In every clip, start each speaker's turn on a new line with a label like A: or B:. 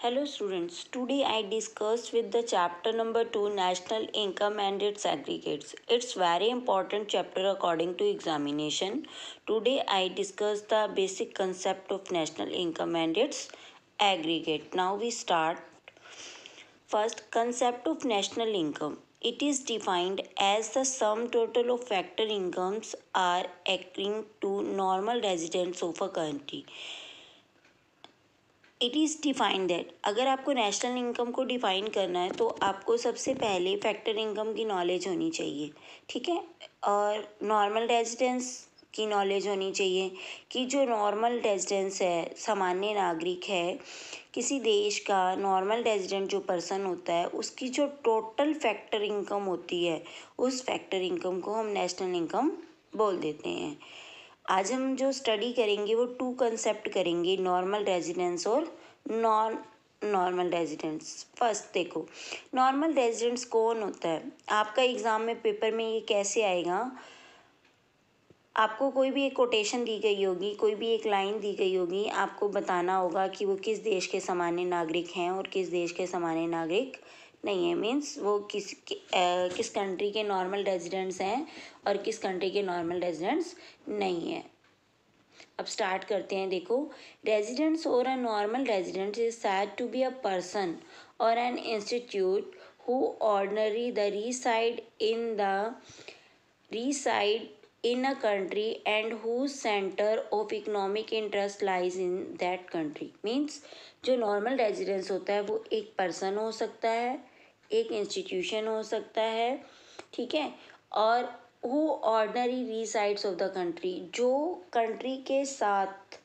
A: Hello students, today I discussed with the chapter number 2 National Income and its aggregates. It's very important chapter according to examination. Today I discussed the basic concept of national income and its aggregate. Now we start. First, concept of national income. It is defined as the sum total of factor incomes are accruing to normal residents of a country. It is defined that अगर आपको national income को define करना है तो आपको सबसे पहले factor income की नॉलेज होनी चाहिए, ठीक है। और नॉर्मल रेजिडेंस की नॉलेज होनी चाहिए कि जो नॉर्मल रेजिडेंस है, सामान्य नागरिक है किसी देश का, नॉर्मल रेजिडेंट जो पर्सन होता है उसकी जो टोटल फैक्टर इनकम होती है उस फैक्टर इनकम को हम नेशनल इनकम बोल देते हैं। आज हम जो स्टडी करेंगे वो 2 कंसेप्ट करेंगे, नॉर्मल रेजिडेंस और नॉन नॉर्मल रेजिडेंस। फर्स्ट देखो, नॉर्मल रेजिडेंस कौन होता है। आपका एग्ज़ाम में पेपर में ये कैसे आएगा, आपको कोई भी एक कोटेशन दी गई होगी, कोई भी एक लाइन दी गई होगी, आपको बताना होगा कि वो किस देश के सामान्य नागरिक हैं और किस देश के सामान्य नागरिक नहीं है। मीन्स वो किस कंट्री के नॉर्मल रेजिडेंट्स हैं और किस कंट्री के नॉर्मल रेजिडेंट्स नहीं है। अब स्टार्ट करते हैं। देखो, रेजिडेंट्स और a normal resident is said to be a person और an institute who ordinary the reside in a country and whose center of economic interest lies in that country। Means जो normal residence होता है वो एक person हो सकता है, एक इंस्टीट्यूशन हो सकता है, ठीक है, और who ordinary resides of the country, जो कंट्री के साथ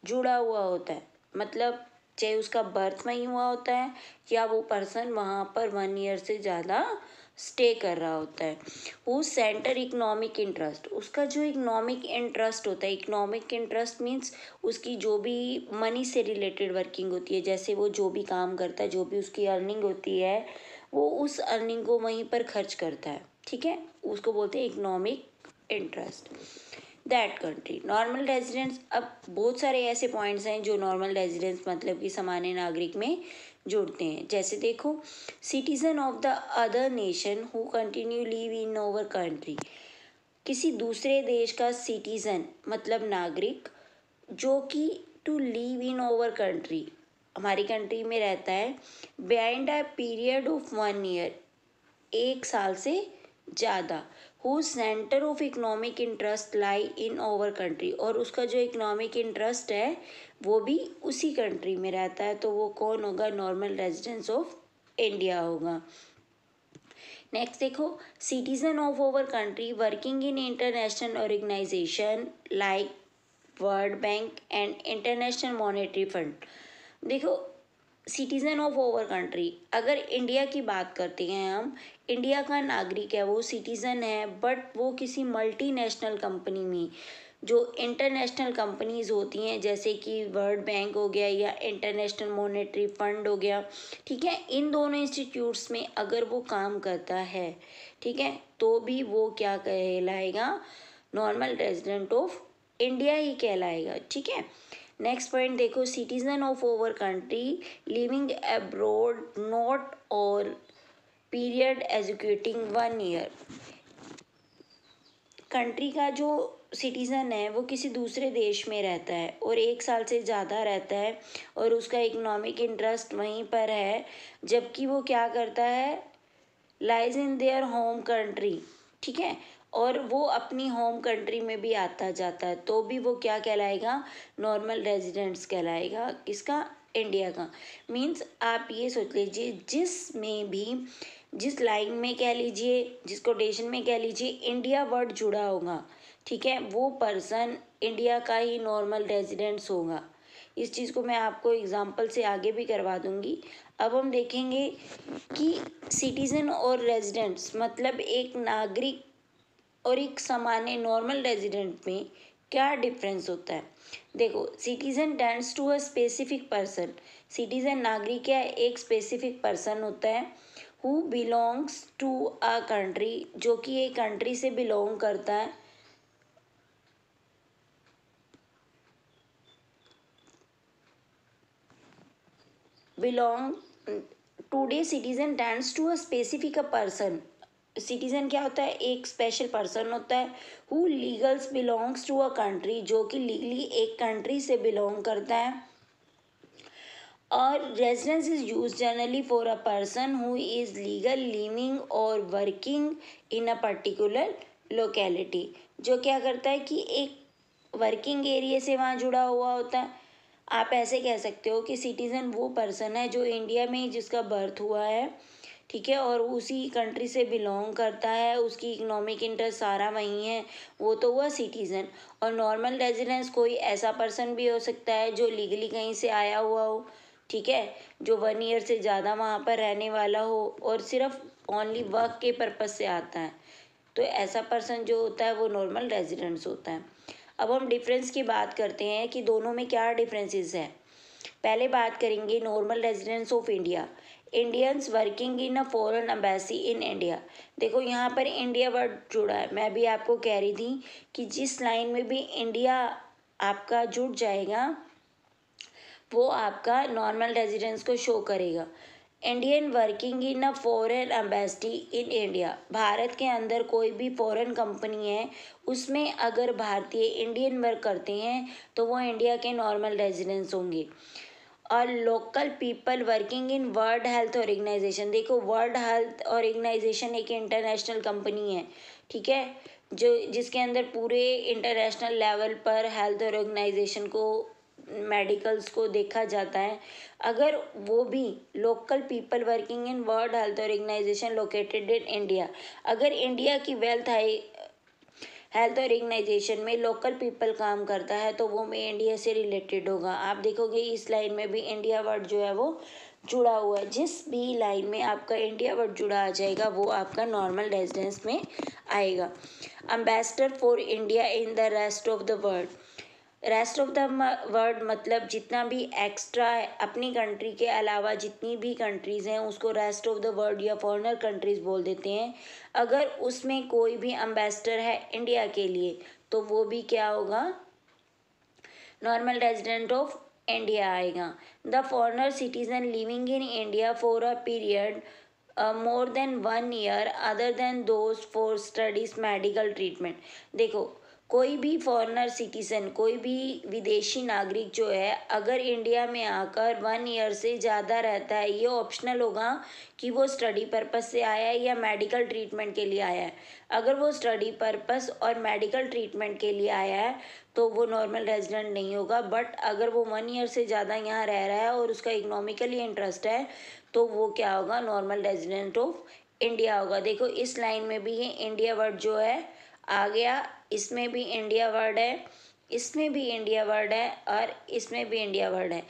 A: जुड़ा हुआ होता है, मतलब चाहे उसका बर्थ वहीं हुआ होता है या वो पर्सन वहाँ पर 1 ईयर से ज़्यादा स्टे कर रहा होता है। वो सेंटर इकोनॉमिक इंटरेस्ट, उसका जो इकोनॉमिक इंटरेस्ट होता है, इकोनॉमिक इंटरेस्ट मीन्स उसकी जो भी मनी से रिलेटेड वर्किंग होती है, जैसे वो जो भी काम करता है, जो भी उसकी अर्निंग होती है वो उस अर्निंग को वहीं पर खर्च करता है, ठीक है, उसको बोलते हैं economic interest that country. Normal residents, अब बहुत सारे ऐसे पॉइंट्स हैं जो नॉर्मल रेजिडेंट्स मतलब कि सामान्य नागरिक में जोड़ते हैं। जैसे देखो, citizen of the other nation who continue live in our country, किसी दूसरे देश का सिटीजन मतलब नागरिक जो कि to live in our country हमारी कंट्री में रहता है, behind a period of 1 year, 1 साल से ज़्यादा, who centre of economic interest lie in our country, और उसका जो इकोनॉमिक इंटरेस्ट है वो भी उसी कंट्री में रहता है, तो वो कौन होगा, नॉर्मल रेजिडेंस ऑफ इंडिया होगा। नेक्स्ट देखो, citizen of our country working in international organisation like World Bank and International Monetary Fund. देखो, सिटीजन ऑफ ओवर कंट्री, अगर इंडिया की बात करते हैं हम, इंडिया का नागरिक है, वो सिटीजन है, बट वो किसी मल्टीनेशनल कंपनी में, जो इंटरनेशनल कंपनीज होती हैं जैसे कि वर्ल्ड बैंक हो गया या इंटरनेशनल मॉनेटरी फंड हो गया, ठीक है, इन दोनों इंस्टीट्यूट्स में अगर वो काम करता है, ठीक है, तो भी वो क्या कहलाएगा, नॉर्मल रेजिडेंट ऑफ इंडिया ही कहलाएगा, ठीक है। नेक्स्ट पॉइंट देखो, citizen of our country living abroad not और पीरियड एजुकेटिंग 1 ईयर। कंट्री का जो सिटीज़न है वो किसी दूसरे देश में रहता है और 1 साल से ज़्यादा रहता है और उसका इकोनॉमिक इंटरेस्ट वहीं पर है, जबकि वो क्या करता है, lies in their home country, ठीक है, और वो अपनी होम कंट्री में भी आता जाता है, तो भी वो क्या कहलाएगा, नॉर्मल रेजिडेंट्स कहलाएगा, किसका, इंडिया का। मीन्स आप ये सोच लीजिए, जिस लाइन में कह लीजिए, जिस कोटेशन में कह लीजिए इंडिया वर्ड जुड़ा होगा, ठीक है, वो पर्सन इंडिया का ही नॉर्मल रेजिडेंट्स होगा। इस चीज़ को मैं आपको एग्जांपल से आगे भी करवा दूंगी। अब हम देखेंगे कि सिटीज़न और रेजिडेंट्स मतलब एक नागरिक और एक सामान्य नॉर्मल रेजिडेंट में क्या डिफरेंस होता है। देखो, citizen tends to a specific person, citizen नागरिक या एक स्पेसिफिक पर्सन होता है, who belongs to a country, जो कि एक कंट्री से बिलोंग करता है, belong today citizen tends to a specific a person. Citizen क्या होता है, एक स्पेशल पर्सन होता है। Who legals belongs to a country, जो कि लीगली एक कंट्री से बिलोंग करता है। और residence is use generally for a person who is legal living और working in a particular locality, जो क्या करता है कि एक वर्किंग एरिया से वहाँ जुड़ा हुआ होता है। आप ऐसे कह सकते हो कि सिटीज़न वो पर्सन है जो इंडिया में जिसका बर्थ हुआ है, ठीक है, और उसी कंट्री से बिलोंग करता है, उसकी इकोनॉमिक इंटरेस्ट सारा वहीं है, वो तो हुआ सिटीज़न। और नॉर्मल रेजिडेंस कोई ऐसा पर्सन भी हो सकता है जो लीगली कहीं से आया हुआ हो, ठीक है, जो 1 ईयर से ज़्यादा वहाँ पर रहने वाला हो और सिर्फ ओनली वर्क के पर्पज़ से आता है, तो ऐसा पर्सन जो होता है वो नॉर्मल रेजिडेंस होता है। अब हम डिफरेंस की बात करते हैं कि दोनों में क्या डिफरेंसेस है। पहले बात करेंगे normal residence of India. Indians working in a foreign embassy in India. देखो यहाँ पर इंडिया वर्ड जुड़ा है, मैं भी आपको कह रही थी कि जिस लाइन में भी इंडिया आपका जुड़ जाएगा वो आपका नॉर्मल रेजिडेंस को शो करेगा। Indian working in a foreign embassy in India, Bharat के अंदर कोई भी फॉरेन कंपनी है उसमें अगर भारतीय इंडियन वर्क करते हैं तो वो इंडिया के नॉर्मल रेजिडेंस होंगे। और local people working in World Health Organisation, देखो वर्ल्ड हेल्थ ऑर्गेनाइजेशन एक इंटरनेशनल कंपनी है, ठीक है, जो जिसके अंदर पूरे इंटरनेशनल लेवल पर हेल्थ ऑर्गेनाइजेशन को, मेडिकल्स को देखा जाता है। अगर वो भी local people working in World Health Organisation located in India, अगर इंडिया की हेल्थ ऑर्गेनाइजेशन में लोकल पीपल काम करता है तो वो में इंडिया से रिलेटेड होगा। आप देखोगे इस लाइन में भी इंडिया वर्ड जो है वो जुड़ा हुआ है। जिस भी लाइन में आपका इंडिया वर्ड जुड़ा आ जाएगा वो आपका नॉर्मल रेजिडेंस में आएगा। Ambassador for India in the rest of the world, rest of the world मतलब जितना भी एक्स्ट्रा है अपनी कंट्री के अलावा जितनी भी कंट्रीज़ हैं उसको रेस्ट ऑफ द वर्ल्ड या फॉरेनर कंट्रीज़ बोल देते हैं। अगर उसमें कोई भी एम्बेसडर है इंडिया के लिए तो वो भी क्या होगा, नॉर्मल रेजिडेंट ऑफ इंडिया आएगा। The foreigner citizen living in India for a period more than 1 year other than those for studies medical treatment. देखो कोई भी फॉरेनर सिटीजन, कोई भी विदेशी नागरिक जो है अगर इंडिया में आकर 1 ईयर से ज़्यादा रहता है, ये ऑप्शनल होगा कि वो स्टडी पर्पस से आया है या मेडिकल ट्रीटमेंट के लिए आया है। अगर वो स्टडी पर्पस और मेडिकल ट्रीटमेंट के लिए आया है तो वो नॉर्मल रेजिडेंट नहीं होगा। बट अगर वो 1 ईयर से ज़्यादा यहाँ रह रहा है और उसका इकोनॉमिकली इंटरेस्ट है तो वो क्या होगा, नॉर्मल रेजिडेंट ऑफ इंडिया होगा। देखो इस लाइन में भी ये इंडिया वर्ड जो है आ गया, इसमें भी इंडिया वर्ड है, इसमें भी इंडिया वर्ड है और इसमें भी इंडिया वर्ड है।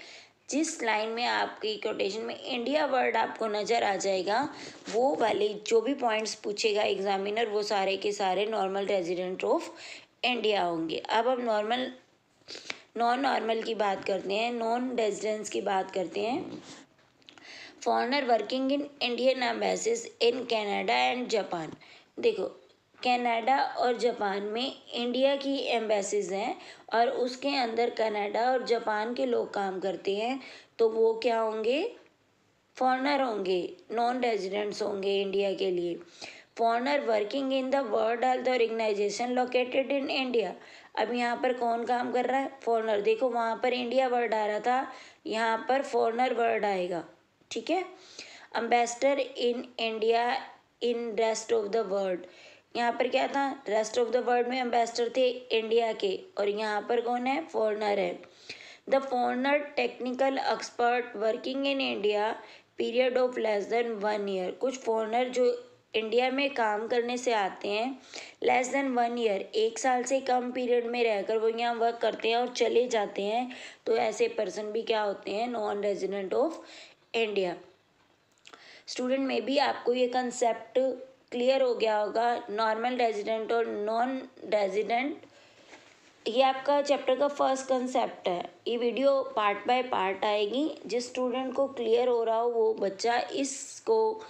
A: जिस लाइन में आपकी कोटेशन में इंडिया वर्ड आपको नज़र आ जाएगा वो वाले जो भी पॉइंट्स पूछेगा एग्जामिनर वो सारे के सारे नॉर्मल रेजिडेंट ऑफ इंडिया होंगे। अब हम नॉन नॉर्मल की बात करते हैं, नॉन रेजिडेंस की बात करते हैं। Foreigner working in Indian embassies in Canada and Japan. देखो कनाडा और जापान में इंडिया की एम्बेसीज हैं और उसके अंदर कनाडा और जापान के लोग काम करते हैं तो वो क्या होंगे, फॉरेनर होंगे, नॉन रेजिडेंट्स होंगे इंडिया के लिए। Foreigner working in the World Health Organisation located in India. अब यहाँ पर कौन काम कर रहा है, फॉरेनर। देखो वहाँ पर इंडिया वर्ड आ रहा था, यहाँ पर फॉरेनर वर्ड आएगा, ठीक है। Ambassador in India in rest of the world, यहाँ पर क्या था, रेस्ट ऑफ द वर्ल्ड में एम्बेसडर थे इंडिया के और यहाँ पर कौन है, फॉरेनर है। The foreigner technical expert working in India period of less than 1 year. कुछ फॉरेनर जो इंडिया में काम करने से आते हैं लेस देन 1 ईयर, 1 साल से कम पीरियड में रहकर वो यहाँ वर्क करते हैं और चले जाते हैं तो ऐसे पर्सन भी क्या होते हैं, non resident of India. Student में भी आपको ये कंसेप्ट क्लियर हो गया होगा, नॉर्मल रेजिडेंट और नॉन रेजिडेंट। ये आपका चैप्टर का फर्स्ट कंसेप्ट है। ये वीडियो पार्ट बाय पार्ट आएगी, जिस स्टूडेंट को क्लियर हो रहा हो वो बच्चा इसको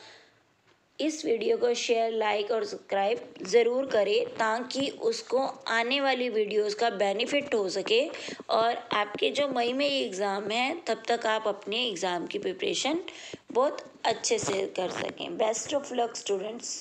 A: इस वीडियो को शेयर, लाइक और सब्सक्राइब ज़रूर करें ताकि उसको आने वाली वीडियोस का बेनिफिट हो सके और आपके जो मई में एग्ज़ाम है तब तक आप अपने एग्ज़ाम की प्रिपरेशन बहुत अच्छे से कर सकें। Best of luck students.